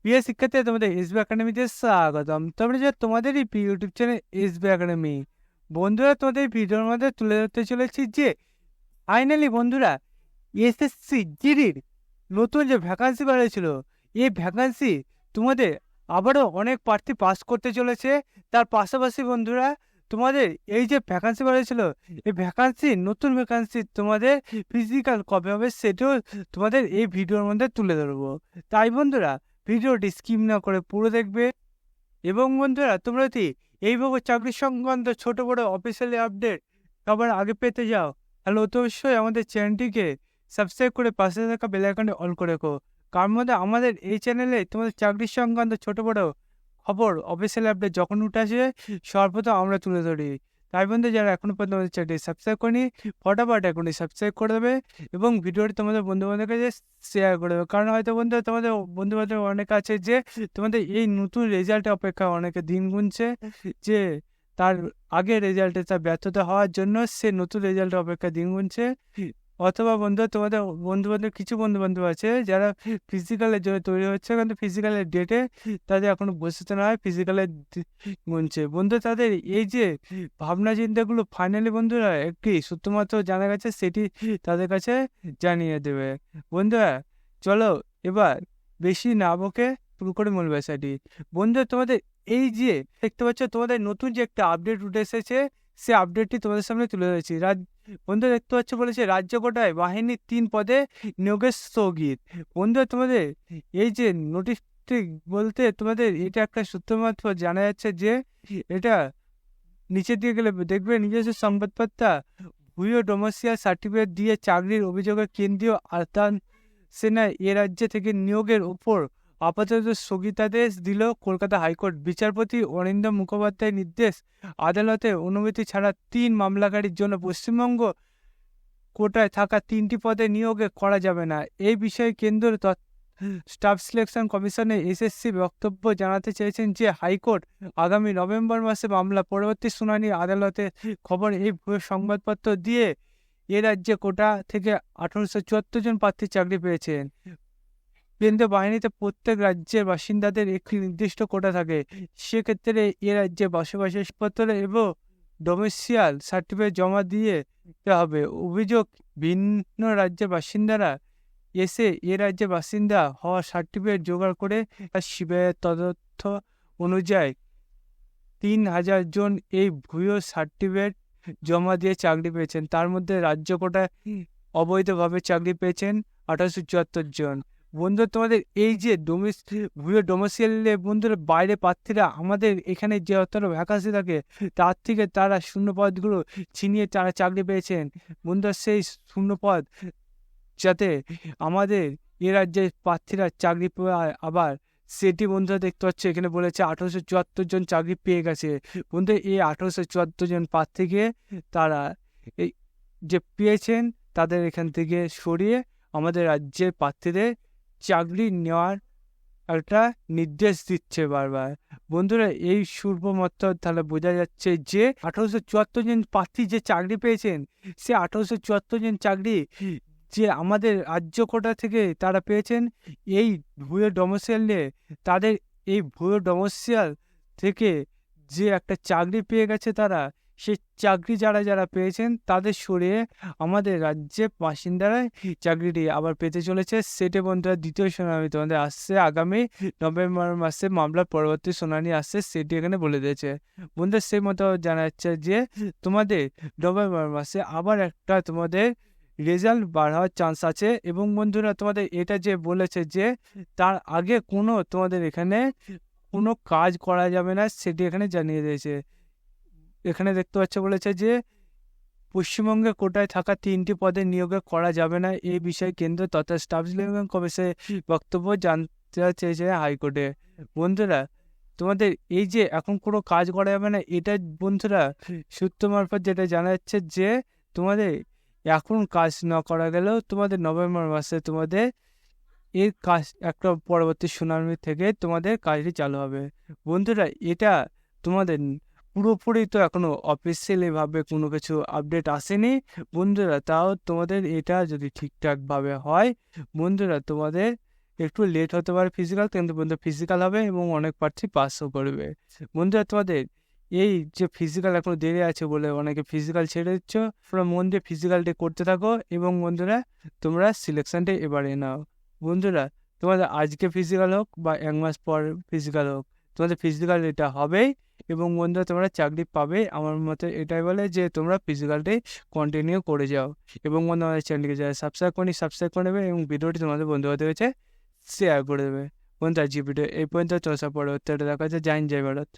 প্রিয় শিক্ষার্থী, তোমাদের এসবি একাডেমিতে স্বাগতম। তোমরা যে তোমাদের এই ইউটিউব চ্যানেল এসবি একাডেমি, বন্ধুরা তোমাদের ভিডিওর মধ্যে তুলে ধরতে চলেছি যে ফাইনালি বন্ধুরা এসএসসি জিডির নতুন যে ভ্যাকান্সি বেরিয়েছিল, এই ভ্যাকান্সি তোমাদের আবারও অনেক প্রার্থী পাস করতে চলেছে। তার পাশাপাশি বন্ধুরা তোমাদের এই যে ভ্যাকান্সি বেরিয়েছিল, এই ভ্যাকান্সি নতুন ভ্যাকান্সি তোমাদের ফিজিক্যাল কবে হবে সেটাও তোমাদের এই ভিডিওর মধ্যে তুলে ধরবো। তাই বন্ধুরা ভিডিওটি স্কিপ না করে পুরো দেখবে। এবং বন্ধুরা তোমরা যদি এইভাবে চাকরি সংক্রান্ত ছোট বড় অফিসিয়ালি আপডেট সবার আগে পেতে যাও, তাহলে অতি অবশ্যই আমাদের চ্যানেলটিকে সাবস্ক্রাইব করে পাশে থাকা বেল আইকনে অল করে রেখো। কারণ মধ্যে আমাদের এই চ্যানেলে তোমাদের চাকরি সংক্রান্ত ছোট বড় খবর অফিসিয়ালি আপডেট যখন উঠে আসে সর্বপ্রথম আমরা তুলে ধরি। তাই বন্ধু যারা এখনো পর্যন্ত আমাদের চ্যানেলটি সাবস্ক্রাইব করেনি, ফটাফট এখনই সাবস্ক্রাইব করে দেবে এবং ভিডিওটি তোমাদের বন্ধু বান্ধবের কাছে শেয়ার করে দেবে। কারণ হয়তো বন্ধু তোমাদের বন্ধু বান্ধব অনেক আছে যে তোমাদের এই নতুন রেজাল্টের অপেক্ষা অনেকে দিন গুনছে, যে তার আগে রেজাল্টে তার ব্যর্থতা হওয়ার জন্য সে নতুন রেজাল্টের অপেক্ষা দিন গুনছে। অথবা বন্ধু তোমাদের বন্ধু বান্ধব কিছু বন্ধু বান্ধব আছে যারা ফিজিক্যালের জন্য তৈরি হচ্ছে, কিন্তু ফিজিক্যালের ডেটে তাদের এখনো বসতে না হয়, ফিজিক্যালের গুনছে। বন্ধু তাদের এই যে ভাবনা চিন্তাগুলো ফাইনালি বন্ধুরা একটি শুধুমাত্র জানা গেছে সেটি তাদের কাছে জানিয়ে দেবে। বন্ধুরা চলো এবার বেশি না বকে শুরু করে মূল বিষয়টি। বন্ধু তোমাদের এই যে দেখতে পাচ্ছ তোমাদের নতুন যে একটা আপডেট উঠে এসেছে, সে আপডেটটি তোমাদের সামনে তুলে ধরেছি। বন্ধু দেখতে পাচ্ছ বলেছে রাজ্য কোটায় বাহিনীর 3 পদে নিয়োগের স্থগিত। বন্ধু তোমাদের এই যে নোটিশটি বলতে তোমাদের এটা একটা শুধুমাত্র জানা যাচ্ছে যে এটা নিচের দিকে গেলে দেখবে নিজস্ব সংবাদপত্র ভুয়ো ডোমেসিয়াল সার্টিফিকেট দিয়ে চাকরির অভিযোগে কেন্দ্রীয় আর্থান সেনায় এ রাজ্য থেকে নিয়োগের উপর আপাতত স্থগিতাদেশ দিল কলকাতা হাইকোর্ট। বিচারপতি অরিন্দম মুখোপাধ্যায়ের নির্দেশ, আদালতে অনুমতি ছাড়া 3 মামলাকারীর জন্য পশ্চিমবঙ্গ কোটায় থাকা 3টি পদে নিয়োগে করা যাবে না। এই বিষয়ে কেন্দ্রের স্টাফ সিলেকশন কমিশনে এসএসসি বক্তব্য জানাতে চেয়েছেন যে হাইকোর্ট আগামী নভেম্বর মাসে মামলা পরবর্তী শুনানি আদালতে খবর। এই ভুয়ো সংবাদপত্র দিয়ে এ রাজ্যে কোটা থেকে 1874 জন প্রার্থী চাকরি পেয়েছেন। কেন্দ্রীয় বাহিনীতে প্রত্যেক রাজ্যের বাসিন্দাদের একটি নির্দিষ্ট কোটা থাকে। সেক্ষেত্রে এ রাজ্যে বসবাসের পত্র এবং ডোমেসিয়াল সার্টিফিকেট জমা দিয়ে দিতে হবে। অভিযোগ, ভিন্ন রাজ্যের বাসিন্দারা এসে এ রাজ্যের বাসিন্দা হওয়ার সার্টিফিকেট জোগাড় করে শিবিরের তথ্য অনুযায়ী 3000 জন এই ভুয়ো সার্টিফিকেট জমা দিয়ে চাকরি পেয়েছেন। তার মধ্যে রাজ্য কোটায় অবৈধভাবে চাকরি পেয়েছেন 1874 জন। বন্ধু তোমাদের এই যে ভুয়ো ডোমেসিয়ালে বন্ধুরা বাইরে প্রার্থীরা আমাদের এখানে যে অতটা ভ্যাকান্সি থাকে তার থেকে তারা শূন্য পদগুলো ছিনিয়ে তারা চাকরি পেয়েছেন। বন্ধুরা সেই শূন্য পদ যাতে আমাদের এ রাজ্যের প্রার্থীরা চাকরি পায়, আবার সেটি বন্ধুরা দেখতে পাচ্ছে এখানে বলেছে 1874 জন চাকরি পেয়ে গেছে। বন্ধু এই 1874 জন প্রার্থীকে তারা এই যে পেয়েছেন তাদের এখান থেকে সরিয়ে আমাদের রাজ্যের প্রার্থীদের চাকরি নেওয়ার একটা নির্দেশ দিচ্ছে বারবার। বন্ধুরা এই সূর্বমত্ত তাহলে বোঝা যাচ্ছে যে 1874 জন প্রার্থী যে চাকরি পেয়েছেন, সে 1874 জন চাকরি যে আমাদের রাজ্য কোটা থেকে তারা পেয়েছেন এই ভুয়ো ডোমেসিয়ালে। তাদের এই ভুয়ো ডোমেসিয়াল থেকে যে একটা চাকরি পেয়ে গেছে তারা, সেই চাকরি যারা যারা পেয়েছেন তাদের সরিয়ে আমাদের রাজ্যের বাসিন্দারা চাকরিটি আবার পেতে চলেছে। সেটি বন্ধুরা দ্বিতীয় শুনানি তোমাদের আসছে আগামী নভেম্বর মাসে, মামলার পরবর্তী শুনানি আসছে সেটি এখানে বলে দিয়েছে। বন্ধুরা সেই মতো জানা যাচ্ছে যে তোমাদের নভেম্বর মাসে আবার একটা তোমাদের রেজাল্ট বার হওয়ার চান্স আছে। এবং বন্ধুরা তোমাদের এটা যে বলেছে যে তার আগে কোনো তোমাদের এখানে কোনো কাজ করা যাবে না সেটি এখানে জানিয়ে দিয়েছে। এখানে দেখতে পাচ্ছ বলেছে যে পশ্চিমবঙ্গে কোটায় থাকা 3টি পদে নিয়োগে করা যাবে না। এই বিষয়ে কেন্দ্র তথা স্টাফ সিলেকশন কমিশনের বক্তব্য জানতে চেয়েছে হাইকোর্টে। বন্ধুরা তোমাদের এই যে এখন কোনো কাজ করা যাবে না, এটা বন্ধুরা সূত্র মারফত যেটা জানা যাচ্ছে যে তোমাদের এখন কাজ না করা গেলেও তোমাদের নভেম্বর মাসে তোমাদের এর কাজ একটা পরবর্তী শুনানি থেকে তোমাদের কাজটি চালু হবে। বন্ধুরা এটা তোমাদের পুরোপুরি তো এখনো অফিসিয়ালি ভাবে কোনো কিছু আপডেট আসেনি বন্ধুরা। তাও তোমাদের এটা যদি ঠিকঠাক ভাবে হয় বন্ধুরা, তোমাদের একটু লেট হতে পারে ফিজিক্যাল, কিন্তু বন্ধু ফিজিক্যাল হবে এবং অনেক প্রার্থী পাসও করবে। বন্ধুরা তোমাদের এই যে ফিজিক্যাল এখনো দেরি আছে বলে অনেকে ফিজিক্যাল ছেড়ে দিচ্ছ, তোমরা মন দিয়ে ফিজিক্যালটি করতে থাকো এবং বন্ধুরা তোমরা সিলেকশনটা এবারে নাও। বন্ধুরা তোমাদের আজকে ফিজিক্যাল হোক বা 1 মাস পর ফিজিক্যাল হোক, তোমাদের ফিজিক্যাল এটা হবেই এবং বন্ধুরা তোমরা চাকরি পাবে। আমার মতে এটাই বলে যে তোমরা ফিজিক্যালটাই কন্টিনিউ করে যাও এবং বন্ধু আমাদের চ্যানেলকে যারা সাবস্ক্রাইব করি সাবস্ক্রাইব করে দেবে এবং ভিডিওটি তোমাদের বন্ধুদের কাছে শেয়ার করে দেবে। বন্ধুরা যে ভিডিও এই পর্যন্ত চর্চা পরে দেখা যাচ্ছে। জয় হিন্দ, জয় ভারত।